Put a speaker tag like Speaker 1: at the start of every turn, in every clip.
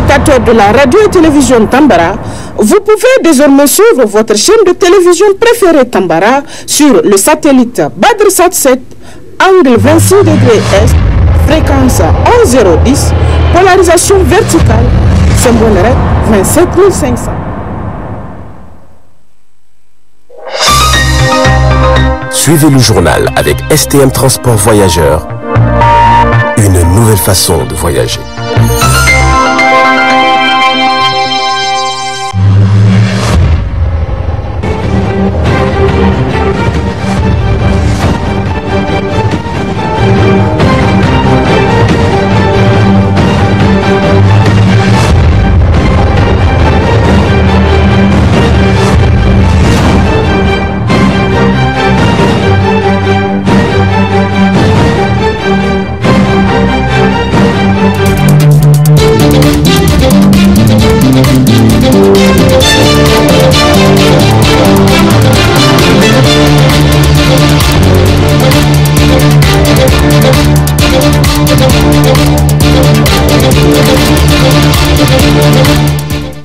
Speaker 1: téléspectateurs de la radio et télévision Tambara, vous pouvez désormais suivre votre chaîne de télévision préférée Tambara sur le satellite Badrsat 7, angle 26 degrés Est, fréquence 11010, polarisation verticale, symbole REC 27500.
Speaker 2: Suivez le journal avec STM Transport Voyageurs, une nouvelle façon de voyager.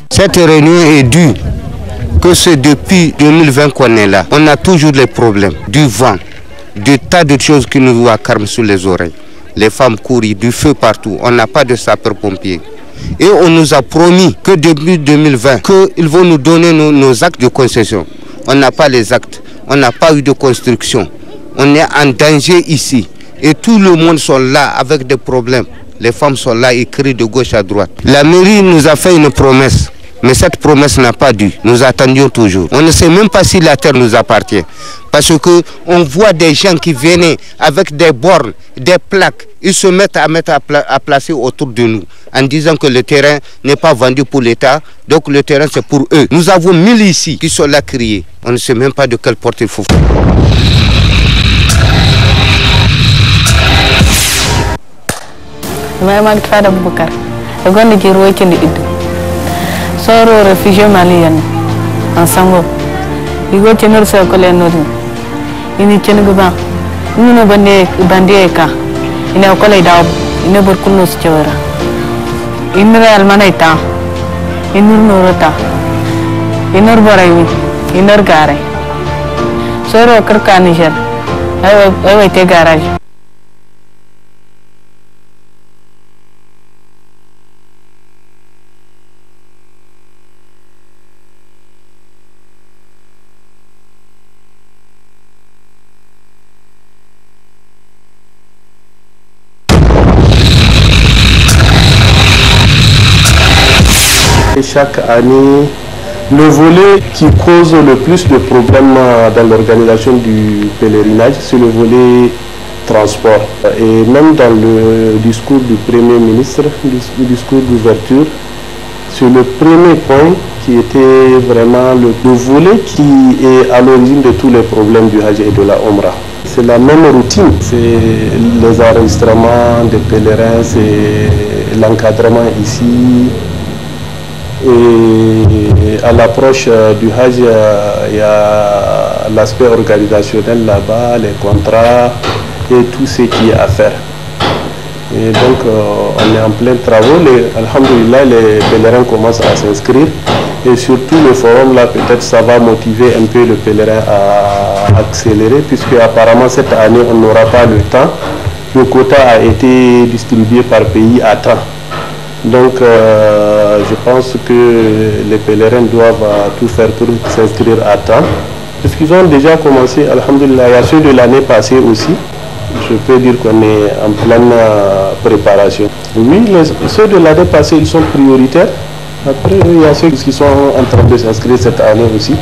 Speaker 3: Cette réunion est due que c'est depuis 2020 qu'on est là. On a toujours les problèmes, du vent, du tas de choses qui nous accarment sous les oreilles. Les femmes courent, du feu partout. On n'a pas de sapeurs-pompiers. Et on nous a promis que depuis 2020, qu'ils vont nous donner nos actes de concession. On n'a pas les actes. On n'a pas eu de construction. On est en danger ici. Et tout le monde sont là avec des problèmes. Les femmes sont là et crient de gauche à droite. La mairie nous a fait une promesse. Mais cette promesse n'a pas dû. Nous attendions toujours. On ne sait même pas si la terre nous appartient. Parce qu'on voit des gens qui viennent avec des bornes, des plaques. Ils se mettent à placer autour de nous en disant que le terrain n'est pas vendu pour l'État. Donc le terrain c'est pour eux. Nous avons 1000 ici qui sont là criés. On ne sait même pas de quelle porte il faut faire.
Speaker 4: Soro réfugié malien ensemble igo tenor sa ko len nodi ini cenguba nuno bande ka ina ko lay daw ina bor kunno ci wara inra almanaita inur norata inur borayi inur gare soro karka niger ay te garage.
Speaker 5: Chaque année, le volet qui cause le plus de problèmes dans l'organisation du pèlerinage, c'est le volet transport. Et même dans le discours du Premier ministre, le discours d'ouverture, c'est le premier point qui était vraiment le volet qui est à l'origine de tous les problèmes du Hajj et de la Omra. C'est la même routine, c'est les enregistrements des pèlerins, c'est l'encadrement ici. Et à l'approche du Hajj, il y a l'aspect organisationnel là-bas, les contrats et tout ce qui est à faire. Et donc on est en plein travaux. Alhamdulillah, les pèlerins commencent à s'inscrire. Et surtout le forum là, peut-être ça va motiver un peu le pèlerin à accélérer, puisque apparemment cette année on n'aura pas le temps. Le quota a été distribué par pays à temps. Donc je pense que les pèlerins doivent tout faire pour s'inscrire à temps. Parce qu'ils ont déjà commencé, alhamdulillah, il y a ceux de l'année passée aussi. Je peux dire qu'on est en pleine préparation. Oui, ceux de l'année passée, ils sont prioritaires. Après, il y a ceux qui sont en train de s'inscrire cette année aussi.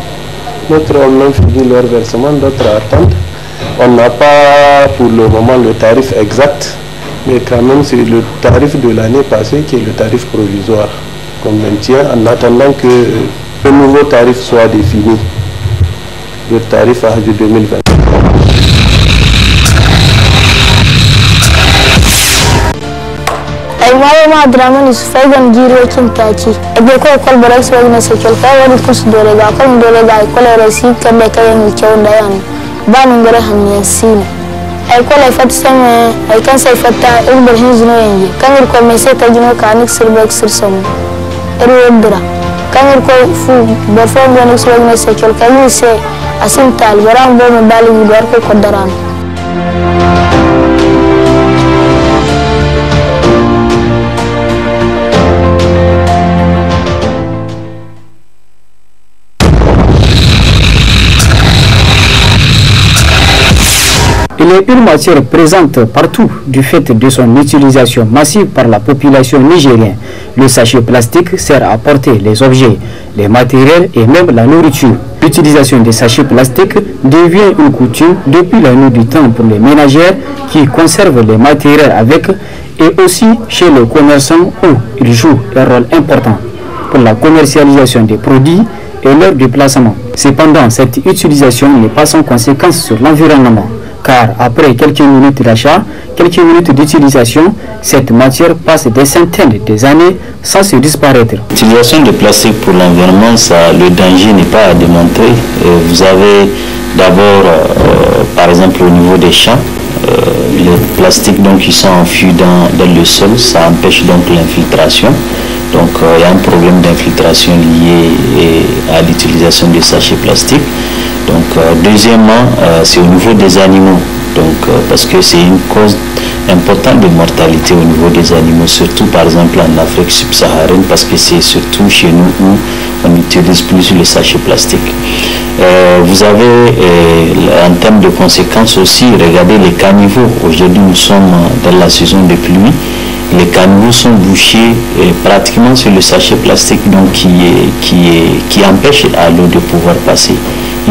Speaker 5: D'autres ont même fini leur versement, d'autres attendent. On n'a pas pour le moment le tarif exact. Mais quand même, c'est le tarif de l'année passée qui est le tarif provisoire qu'on maintient en attendant que le nouveau tarif soit défini, le tarif Hajj 2020.
Speaker 6: ما درامن فايدن جيرو كنتاكي ابيكو كل بريس وين سكل فاول كوس دولغا كل دولغا كل رسيد كبه كاين تشو دايان بان غره هميسين اي كل فتسم اي كان سيفتا اكبر هنزنو ينجي كان يركو ميسه تجنو كانك سربك سرسم erudra kan ko fu bar fo ngone so ngone se chol kan se asim tal baram bo me bali bar ko kodaran.
Speaker 7: Il est une matière présente partout du fait de son utilisation massive par la population nigérienne. Le sachet plastique sert à porter les objets, les matériels et même la nourriture. L'utilisation des sachets plastiques devient une coutume depuis la nuit du temps pour les ménagères qui conservent les matériels avec et aussi chez les commerçants où ils jouent un rôle important pour la commercialisation des produits et leur déplacement. Cependant, cette utilisation n'est pas sans conséquence sur l'environnement, car après quelques minutes d'achat, quelques minutes d'utilisation, cette matière passe des centaines d'années sans se disparaître.
Speaker 8: L'utilisation de plastique pour l'environnement, le danger n'est pas à démontrer. Vous avez d'abord, par exemple, au niveau des champs, les plastiques donc, qui sont enfouis dans le sol, ça empêche donc l'infiltration. Donc il y a un problème d'infiltration lié à l'utilisation des sachets plastiques. Donc deuxièmement, c'est au niveau des animaux, parce que c'est une cause importante de mortalité au niveau des animaux, surtout par exemple en Afrique subsaharienne, parce que c'est surtout chez nous où on utilise plus les sachets plastiques. Vous avez en termes de conséquences aussi, regardez les caniveaux. Aujourd'hui nous sommes dans la saison de pluie. Les caniveaux sont bouchés pratiquement sur le sachet plastique donc, qui empêche à l'eau de pouvoir passer.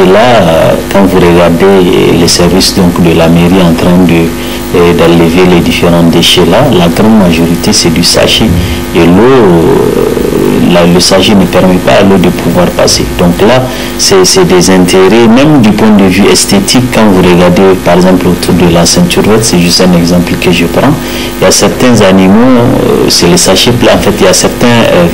Speaker 8: Et là, quand vous regardez les services donc, de la mairie en train d'enlever les différents déchets là, la grande majorité c'est du sachet. Et l'eau, le sachet ne permet pas à l'eau de pouvoir passer. Donc là, c'est des intérêts, même du point de vue esthétique, quand vous regardez par exemple autour de la ceinture verte, c'est juste un exemple que je prends. Il y a certains animaux, c'est les sachets plats, en fait il y a certains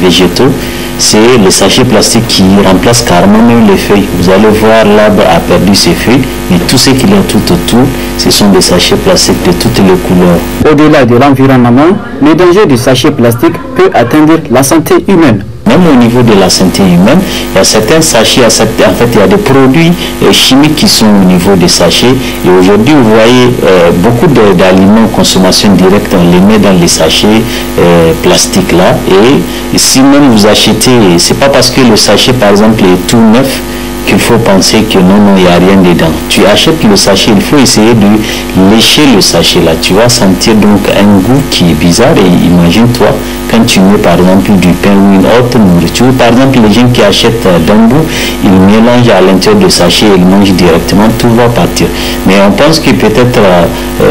Speaker 8: végétaux, c'est les sachets plastiques qui remplacent carrément même les feuilles. Vous allez voir l'arbre a perdu ses feuilles, mais tout ce qu'il y a tout autour, ce sont des sachets plastiques de toutes les couleurs.
Speaker 7: Au-delà de l'environnement, le danger du sachet plastique peut atteindre la santé humaine.
Speaker 8: Même au niveau de la santé humaine, il y a certains sachets, en fait il y a des produits chimiques qui sont au niveau des sachets. Et aujourd'hui, vous voyez beaucoup d'aliments en consommation directe, on les met dans les sachets plastiques là. Et si même vous achetez, c'est pas parce que le sachet par exemple est tout neuf qu'il faut penser que non, il n'y a rien dedans. Tu achètes le sachet, il faut essayer de lécher le sachet là. Tu vas sentir donc un goût qui est bizarre. Et imagine-toi, quand tu mets par exemple du pain ou une autre nourriture, par exemple les gens qui achètent d'un bout, ils mélangent à l'intérieur du sachet, ils mangent directement, tout va partir. Mais on pense que peut-être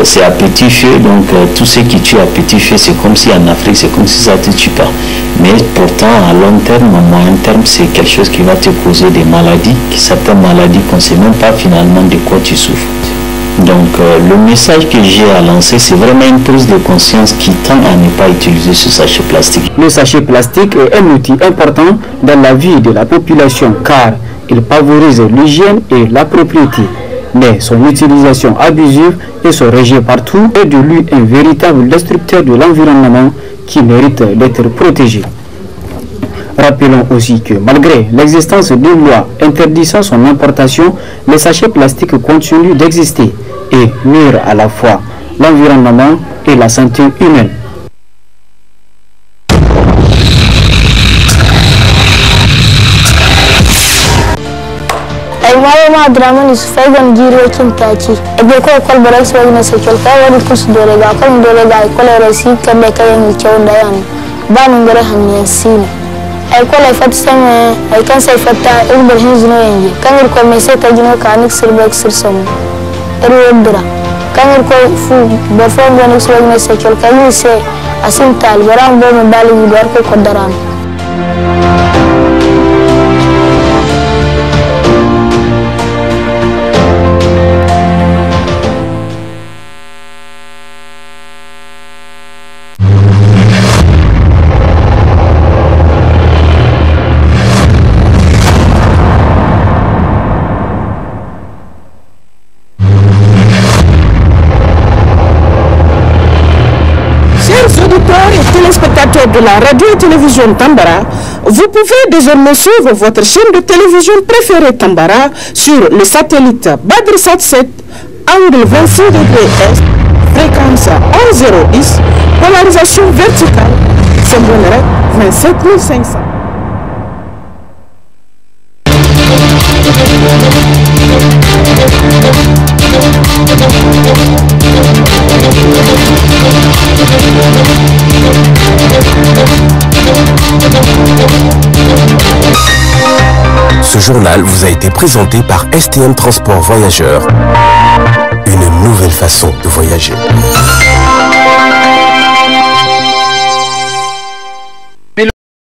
Speaker 8: c'est à petit feu, donc tout ce qui tue à petit feu, c'est comme si en Afrique, c'est comme si ça ne te tue pas. Mais pourtant, à long terme, à moyen terme, c'est quelque chose qui va te causer des maladies, certaines maladies qu'on ne sait même pas finalement de quoi tu souffres. Donc le message que j'ai à lancer, c'est vraiment une prise de conscience qui tend à ne pas utiliser ce sachet plastique.
Speaker 7: Le sachet plastique est un outil important dans la vie de la population car il favorise l'hygiène et la propriété. Mais son utilisation abusive et son rejet partout est de lui un véritable destructeur de l'environnement qui mérite d'être protégé. Rappelons aussi que malgré l'existence d'une loi interdisant son importation, les sachets plastiques continuent d'exister et nuire à la fois l'environnement et la santé humaine.
Speaker 6: ma dramani su faigan giro kin taci ebe ko kol barak so na se kol ka wani kus dole ga kan dole ga kol rasi kan da kayan kyau da yan ba mun gare hanyar sin ay kol ay fat sama ay kan sai fatta in bar hin zino yangi kan ko me sai ta jino ka nik sirbek sirsamu ero ndira kan ko fu ba fo ngani so na se kol ka ni se asin tal baram bo me bali bar ko kodaran.
Speaker 1: De la radio et télévision Tambara, Vous pouvez désormais suivre votre chaîne de télévision préférée Tambara sur le satellite Badr 7, angle 26 degrés Est, fréquence 11010, polarisation verticale, symbole 27500.
Speaker 2: Ce journal vous a été présenté par STM Transport Voyageurs. Une nouvelle façon de voyager.